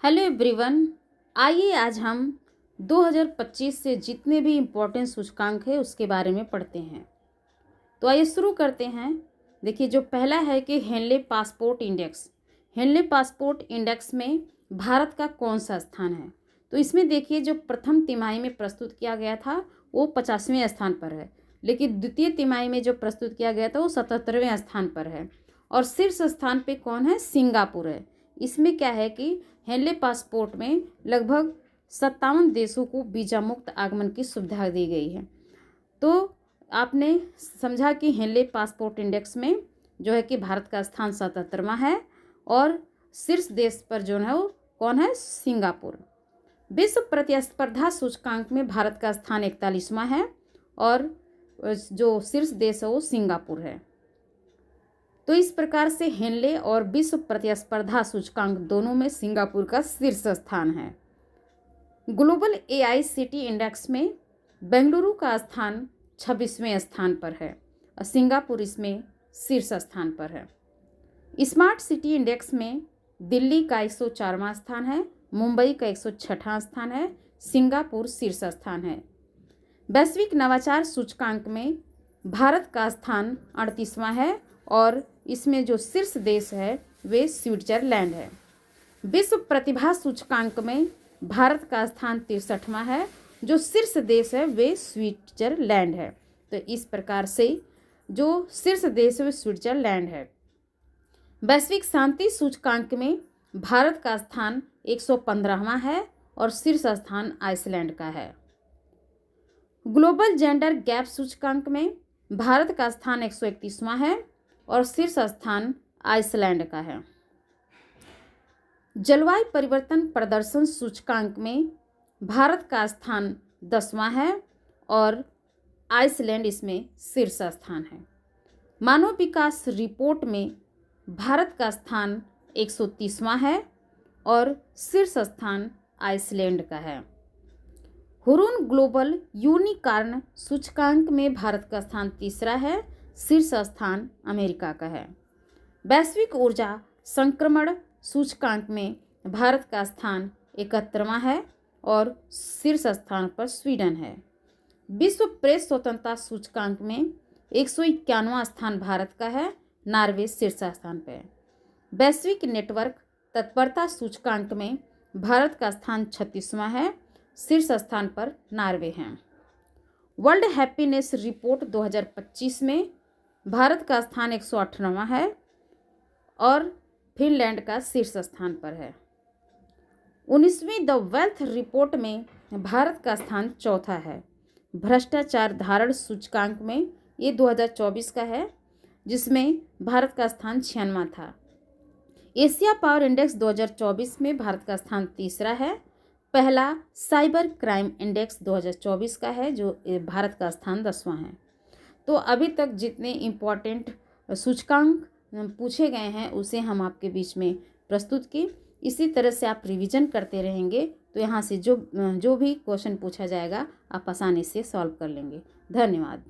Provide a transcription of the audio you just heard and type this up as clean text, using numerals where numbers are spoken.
Hello everyone. आइए आज हम 2025 से जितने भी इम्पोर्टेंट सूचकांक है उसके बारे में पढ़ते हैं। तो आइए शुरू करते हैं। देखिए, जो पहला है कि Henley passport index. Henley passport index में भारत का कौन सा स्थान है? तो इसमें देखिए, जो प्रथम तिमाही में प्रस्तुत किया गया था वो 50वें स्थान पर है, लेकिन द्वितीय तिमाही में जो प्रस्तुत किया गया था वो 77वें स्थान पर है। और शीर्ष स्थान पे कौन है? सिंगापुर है। इसमें क्या है कि हेनले पासपोर्ट में लगभग 57 देशों को वीज़ा मुक्त आगमन की सुविधा दी गई है। तो आपने समझा कि हेनले पासपोर्ट इंडेक्स में जो है कि भारत का स्थान 77वां है और शीर्ष देश पर जो है वो कौन है? सिंगापुर। विश्व प्रतिस्पर्धा सूचकांक में भारत का स्थान 41वां है और जो शीर्ष देश है वो सिंगापुर है। तो इस प्रकार से हेनले और विश्व प्रतिस्पर्धा सूचकांक दोनों में सिंगापुर का शीर्ष स्थान है। ग्लोबल AICTE इंडेक्स में बेंगलुरु का स्थान 26वें स्थान पर है और सिंगापुर इसमें शीर्ष स्थान पर है। स्मार्ट सिटी इंडेक्स में दिल्ली का 104वां स्थान है, मुंबई का 106वां स्थान है, सिंगापुर शीर्ष स्थान है। वैश्विक नवाचार सूचकांक में भारत का स्थान 38वां है और इसमें जो शीर्ष देश है वे स्विट्जरलैंड है। विश्व प्रतिभा सूचकांक में भारत का स्थान 63वां है, जो शीर्ष देश है वे स्विट्जरलैंड है। तो इस प्रकार से जो शीर्ष देश है वे स्विट्जरलैंड है। वैश्विक शांति सूचकांक में भारत का स्थान 115वां है और शीर्ष स्थान आइसलैंड का है। ग्लोबल जेंडर गैप सूचकांक में भारत का स्थान 131वां है और शीर्ष स्थान आइसलैंड का है। जलवायु परिवर्तन प्रदर्शन सूचकांक में भारत का स्थान 10वां है और आइसलैंड इसमें शीर्ष स्थान है। मानव विकास रिपोर्ट में भारत का स्थान 130वां है और शीर्ष स्थान आइसलैंड का है। हुरून ग्लोबल यूनिकॉर्न सूचकांक में भारत का स्थान 3रा है, शीर्ष स्थान अमेरिका का है। वैश्विक ऊर्जा संक्रमण सूचकांक में भारत का स्थान 71वां है और शीर्ष स्थान पर स्वीडन है। विश्व प्रेस स्वतंत्रता सूचकांक में 151वां स्थान भारत का है, नॉर्वे शीर्ष स्थान पर है। वैश्विक नेटवर्क तत्परता सूचकांक में भारत का स्थान 36वां है, शीर्ष स्थान पर नॉर्वे है। वर्ल्ड हैप्पीनेस रिपोर्ट 2025 में भारत का स्थान 198वां है और फिनलैंड का शीर्ष स्थान पर है। 19वीं द वेल्थ रिपोर्ट में भारत का स्थान 4था है। भ्रष्टाचार धारण सूचकांक में ये 2024 का है, जिसमें भारत का स्थान 96वां था। एशिया पावर इंडेक्स 2024 में भारत का स्थान 3रा है। पहला साइबर क्राइम इंडेक्स 2024 का है, जो भारत का स्थान 10वां है। तो अभी तक जितने इम्पॉर्टेंट सूचकांक पूछे गए हैं उसे हम आपके बीच में प्रस्तुत किए। इसी तरह से आप रिवीजन करते रहेंगे तो यहाँ से जो भी क्वेश्चन पूछा जाएगा आप आसानी से सॉल्व कर लेंगे। धन्यवाद।